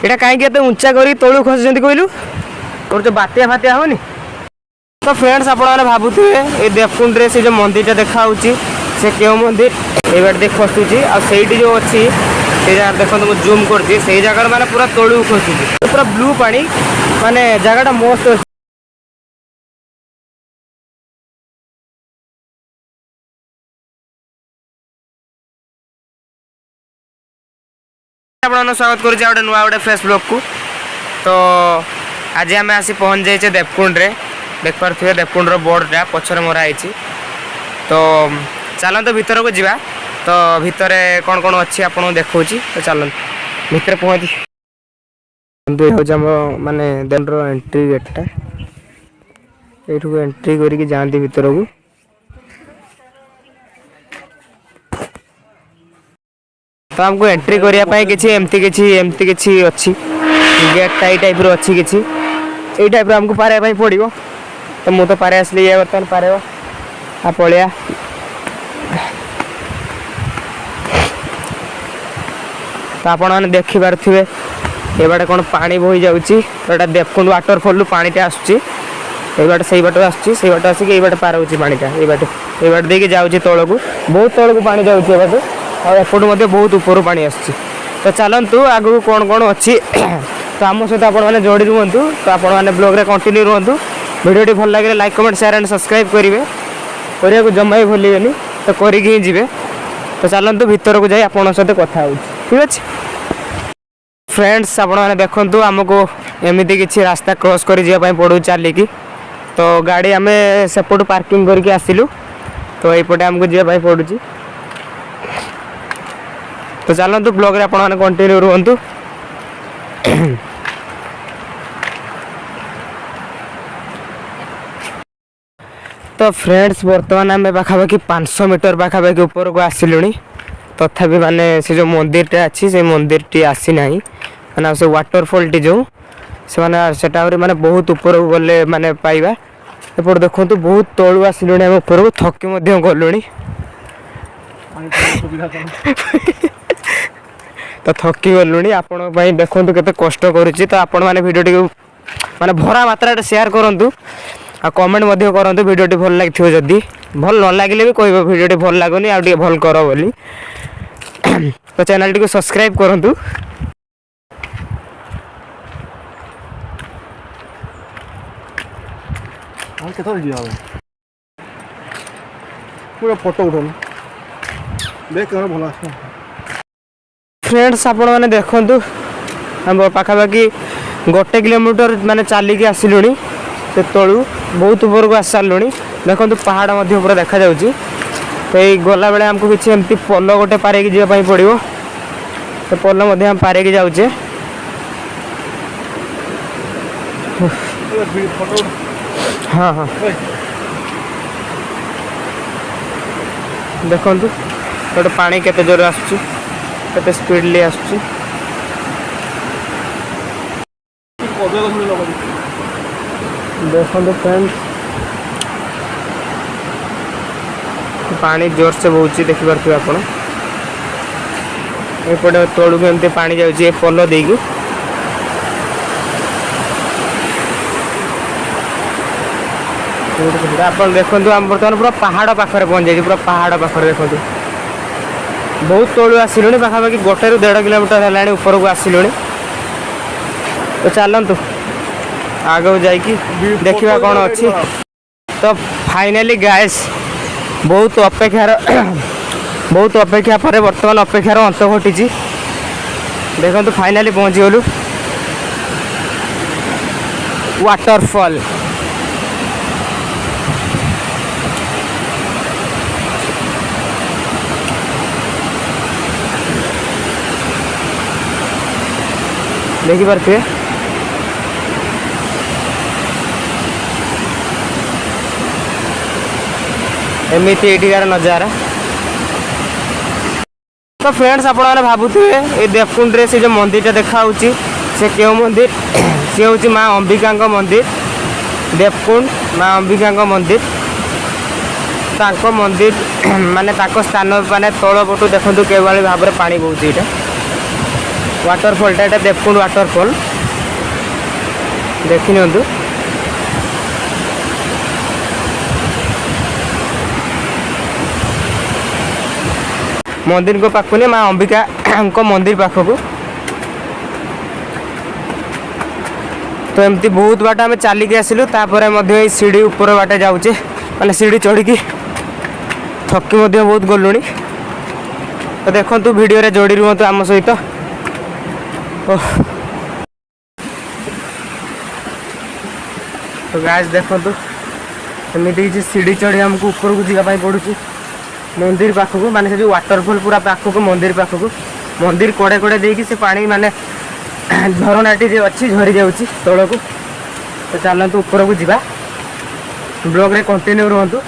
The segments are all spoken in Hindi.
यहाँ कहीं उंचा कर तलू खसुच्च कहलु और जो बात्या फात्या होनी। तो फ्रेंड्स आप भावुए ये देवकुंड से जो मंदिर देखा से क्यों मंदिर ये बार देख खसुची आईटी जो अच्छी से जगह देखो मुझे जूम कर जगह माने पूरा तलू खसुची पूरा ब्लू पानी माने जगह मस्त अच्छी। स्वागत करुचे नुआ गोटे फ्रेश ब्लॉग को। तो आज आम आसी पहुँच जाइए देवकुंड रे देख पारे देवकुंड बोर्डटा पछर मराई। तो चलते भीतर को जीवा तो भितर कौन कौन अच्छी आपको देखा तो चलते भितर पहुँची माने देन एंट्री गेटा ये एंट्री करके जाती भीतर को। तो हमको एंट्री करने किसी एमती किसी अच्छी गेटा ये टाइप अच्छी किसी ये टाइप हमको पारे पड़ो। तो मुझे तो पारे आसली ये बर्तमान पारे आ पलिया तो आपण मैंने देखी पारे ये बाटे कौन पानी बोही जाऊँगी तो देवकुंड वाटरफॉल पानीटा आसूँ ये बाटे से बाट आसूँ बाट आसिक ये बाटे पार होची पानीटा ये बाटे देखिए जाऊँगी तौल को बहुत तौल को पानी जाऊँगी ये बाटे और बहुत ऊपर पानी आसूँ। तो चलतु आगू कौन कौन अच्छी तो आम सहित आप जोड़ी रुहतु। तो आपने ब्लॉग रे कंटिन्यू रुहतु। वीडियोटी भल लगे like comment share and subscribe करेंगे करने को जमा ही भूलें तो करके जी। तो चलतु भीतर को जाए आपन सहित कथा ठीक अच्छे। फ्रेंड्स आपने देखु आमको एमती किसी रास्ता क्रॉस कर पड़ू चलिकी तो गाड़ी आम सेपट पार्किंग करके आसिलु तो यपटे आमको जावाई पड़ू। तो चलतु ब्लॉग रे आपने कंटिन्यू रुहतु। तो फ्रेंड्स बर्तमान आम पाखापाखि 500 मीटर पाखापाखि ऊपर को आसिलुणी तथापि माने से जो मंदिर अच्छी से मंदिर टी आसी ना माने से वाटरफॉल टी जो से माने माने बहुत ऊपर को गले माने पाइबा एपट देखो बहुत तलू आसिलुणी आम ऊपर को थकी गलुणी तो थकी गलुणी आपण देखो केते कष्ट करुच्ची। तो आपण मैंने भिडियो माने भरा मात्रा शेयर करूँ आ कमेंट मध्य करंतु वीडियोटी भल लगी जदि भल न लगे भी कह वीडियोटी भल लगुनि आ भल कर बोली। तो चैनल टी को सब्सक्राइब करंतु। पूरा फोटो उठो देख भल फ्रेंड्स आपण मैंने देखु हम पाखापाखि 1 किलोमीटर माने चलिकी आसिलुणी से तलू बहुत ऊपर को आस सारूँ। देखो पहाड़ पूरा देखा जाऊँगी। तो ये गला बेले आमको किसी एमती पल गोटे पारे जावाई पड़ो तो पल हम पारे जाऊे। हाँ हाँ देखु गोटे पानी केते जोर आसुचे स्पीडली आसुचे। देखो फ्रेंड्स पानी जोर से बहुची देखी पारे आप एपटे तलू को एमती पानी जाऊँगी पल देकी। आप देखो आम बर्तमान पूरा पहाड़ पाखे पहुँच जाए पूरा पहाड़ पाखे देखो बहुत तलू आसिलुणी पाखापाखि 1 ରୁ 1.5 किलोमीटर है ऊपर को आसिलुणी। तो चलतु आगे जाइए देखा कौन अच्छी। तो फाइनाली गाइस बहुत अपेक्षा पर बर्तमान अपेक्षार अंत घटी। देखो फाइनाली पहुँची गलु वाटरफॉल। देखी पारे एमती एटिकार नजारा। तो फ्रेंड्स आप भावुए ये देवकुंड से जो मंदिर देखा से क्यों मंदिर सी हूँ माँ अंबिका मंदिर देवकुंड माँ अंबिका मंदिर तांको मंदिर माने तांको स्थान माने तल पटू देखो के भाव में पानी बहुत यहाँ वाटरफॉल टा देवकुंड वाटरफॉल देखि नियंतु मंदिर को पाखु नहीं माँ अंबिका मंदिर पाखक तो एमती बहुत बाट आम चलिकी आसिलु सीढ़ी ऊपर बाटे जाऊे माने सीढ़ी चढ़ी थकी बहुत गलुणी तो देखो वीडियो रे जोड़ी रुहतु आम सहित तो गाइस देखो एमती किसी सीढ़ी चढ़ी आमको ऊपर को जावाई पड़ू मंदिर पाखक माने से जो वाटरफॉल पूरा पाखक मंदिर पाखक मंदिर कड़े कड़े देकी से पानी माने झरनाटी जो अच्छी झरी जाऊँगी तौल को तो चलतु ऊपर को जा ब्लॉग रे कंटिन्यू रुहतु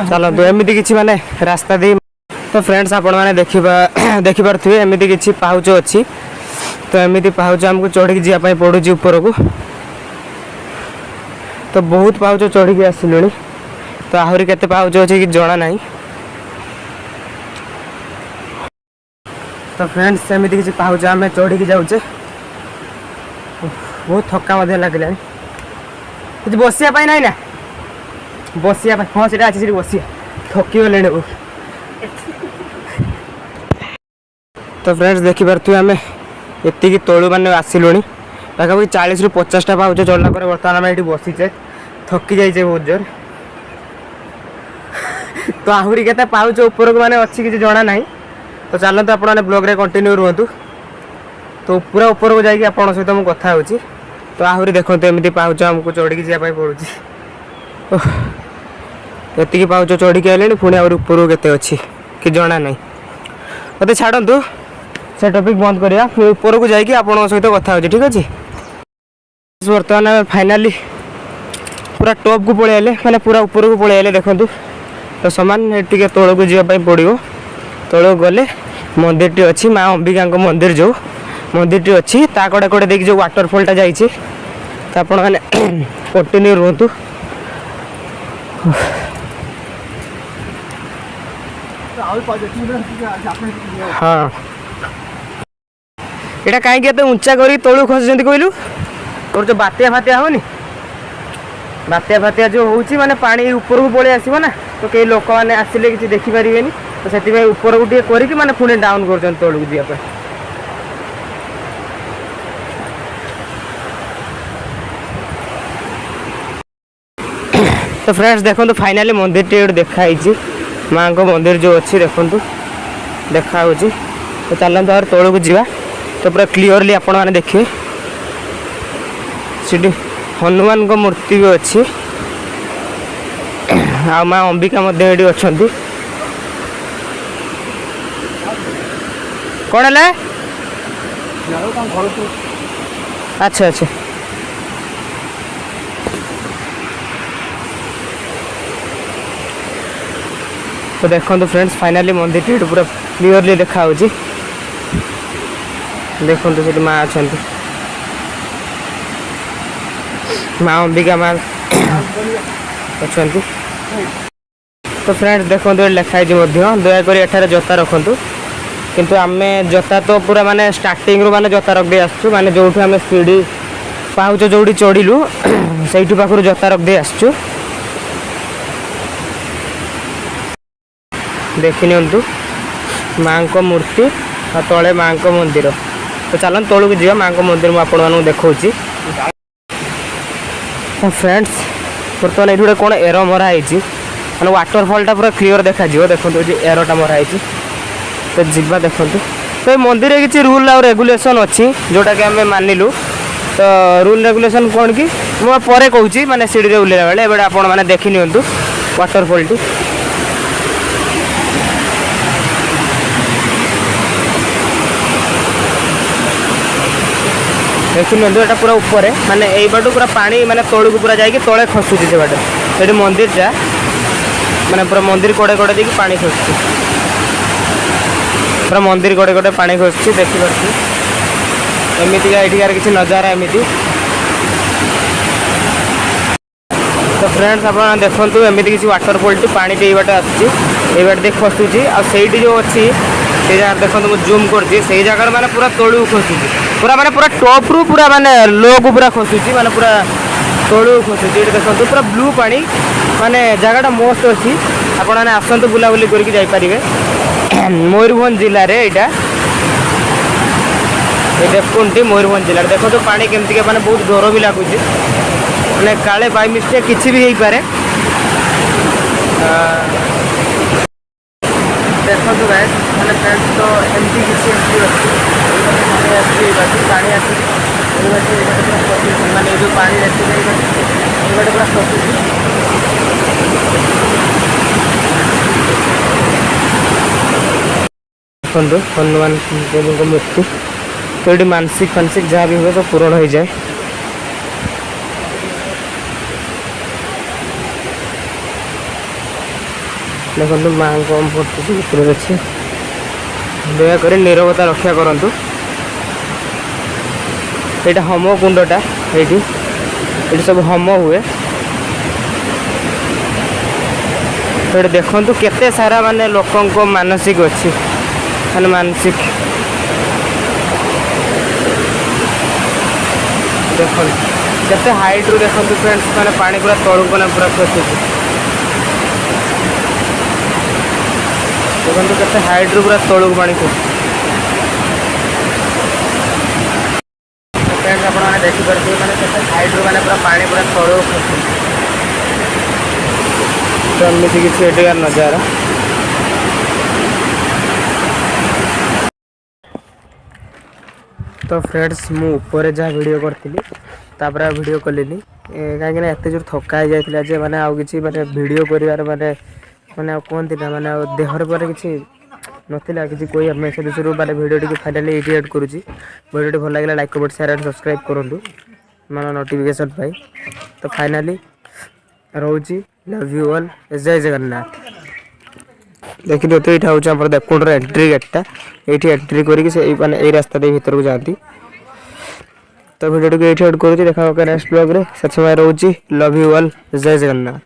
चलतु एमती किसी माने रास्ता दे तो फ्रेंड्स आपण मैंने देखिपे एमती किसी पाउच अच्छी तो एमती पाउच आमको चढ़ी जावाई पड़ू ऊपर को तो बहुत पाउच चढ़ी आसिलुणी तो आहरी केते पाउच अच्छे कि जना ना तो फ्रेंड्स सेमती किसी पाउच आम चढ़ी जाऊे बहुत थका लगे कुछ बसिया ना ना बसिया हाँ से अच्छी बसिया थकी गले तो फ्रेंड्स देखिपे आम ये तलू मैंने आसिलुणी पाखापाखि 40 ରୁ 50टा पाउच चढ़ला बर्तमान आम ये बसीचे थकी जाइए बहुत जोर तो आहरी के पाउच ऊपर को मैंने अच्छी किसी जना ना तो चलते आप ब्लॉग रे कंटिन्यू रुहतु तो पूरा ऊपर को जाकि आप सहित मुझे कथा हो तो आहरी देखो एमती पाउच आमको चढ़ी जावाई पड़ू ये पाउच चढ़ी आए पुणी आहरी ऊपर को केते अच्छी कि जना ना मत छाड़ू से टॉपिक बंद करिया ऊपर को जाकि आप सहित कथा हो ठीक अच्छे बर्तमान फाइनाली पूरा टॉप को पलि आए मैंने पूरा ऊपर को पलि आए देखूँ तो सामान टे तौल को जावाई पड़ो तौल गले मंदिर टी अच्छी माँ अंबिका मंदिर जो मंदिर टी अच्छी ता कड़े कड़े देखिए जो वाटरफॉल टा जाइए तो आप कंटिन्यू रुहतु हाँ यहाँ कहीं ऊंचा कर तलू खसुँच कहलु तोर जो बात्या फात्या होनी बात्या फात्या जो होची माने पानी ऊपर को पलि आसो ना तो कई लोक मैंने आसिले किसी देखिपारे तो से ऊपर को टे करके माने पुणी डाउन कर तौल को जावाई तो फ्रेंड्स देखो तो फाइनाली मंदिर टे देखाई माँ को मंदिर जो अच्छी देखो देखा तो चलते और तौल को जा तो पूरा क्लीयरली आपण मैंने देखिए सीटी हनुमान को मूर्ति भी अच्छी आ माँ अंबिका ये अच्छा कौन है अच्छा अच्छा तो देखो तो फ्रेंड्स फाइनाली मंदिर टी पूरा क्लीयरली देखा देखो तो सीटी माँ अच्छा माँ अंबिका माँ अच्छा तो फ्रेंड्स देखो लिखाई दयाकोरी एठार जता रखु किंतु आम जता तो पूरा माने स्टार्टिंग रू माने जता रख दे आसु माने जो आम सीढ़ी पाउच जो चढ़िलु से पाखु जता रख दे आसु देखि नियंतु माँ को मूर्ति और तले माँ को मंदिर तो चलन तौल को जा माँ को मंदिर मुझे देखा तो फ्रेंड्स बर्तमान ये गोटे कौन एर मराई मैंने वाटरफॉल टा पूरा क्लीयर देखा देखो एरटा मराई तो जीवा देखो तो ये मंदिर में किसी रूल और रेगुलेशन अच्छी जोटा कि आम मानिलु तो रूल रेगुलेशन कौन कि मुझे कहूँ माने सीढ़ी उल्लेला बेले एबे आपण मैंने देखी नियंतु वाटरफॉल टी देखी नियंतु एटा पूरा ऊपर माने एई बाटू पूरा पानी माने तौल को पूरा जाइए तले खसुची से बाटे ये मंदिर टा माने पूरा मंदिर कड़े कड़े देखिए पानी खसुची पूरा मंदिर कड़े कड़े पानी खसुची देखिपे एमती एठिकार किसी नजारा एमती तो फ्रेंड्स आप देखो एमती किसी वाटरफॉल टी पानी टे बाटे आसुची ये बाटे देख खसुची आ जो अच्छी से जगह देखो मुझे जूम कर जगह मैंने पूरा तलू खसुची पूरा मैंने पूरा टॉप रु पूरा मैंने लो को पूरा खसुची मैंने पूरा तलू खसुची देखो पूरा ब्लू पानी माने जगहटा मस्त अच्छी आपण मैंने आसतु बुलाबुली करके जापारे मयूरभंज जिले में यहाँ देवकुंडी मयूरभंज जिले देखो तो पानी केमती मैंने बहुत डर भी लगुच मैंने काले बाई मिस्टेक किसी भी हो पारे देखो गाइस मैंने फ्रेंड्स तो एमती किसी पानी आस मैंने जो पानी देखते पूरा फसुची देखो हनुमान देवी मूर्ति तो ये मानसिक फानसिक जहाँ भी हुए सब पूरण हो जाए देखो माँ को मूर्ति भितर अच्छे दयाक नीरवता रक्षा करूँ यहाँ होम कुंडटा ये सब होम हुए तो देखु केते सारा माने लोकों मानसिक अच्छी माने मानसिक देखो केते हाइट रू देखो फ्रेंड्स माने पानी पूरा तलू को पूरा खसुची देखो केते हाइट रू पूरा तलू पानी खसुची फ्रेंड्स आप देखिपे मैंने केते हाइट रू माने पूरा पानी पूरा तलू खसुची तो एमती किसी एटिकार नजारा तो फ्रेंड्स मुझे जहाँ वीडियो करी तापर वीडियो कलिनी कहीं एत जोर थका जाता जे मैंने आउ कि मैंने वीडियो कर माने मैंने कहती ना मैंने देहर पर किसी नाला कि कोई मैं से दूसरे मैंने वीडियो फाइनाली ये एड करुँची वीडियो भल लगे like comment share and subscribe करूँ मैं नोटिफिकेशन पाई तो फाइनाली रोची लव यू ऑल जय जगन्नाथ देखिए तो यहाँ हूँ देवकुंड एंट्री गेटा ये एंट्री करके रास्ता दे भीतर को जाती तो वीडियो को ये एड करुँच देखा नेक्स्ट ब्लॉग रे से समय रोची लव यू ऑल जय जगन्नाथ।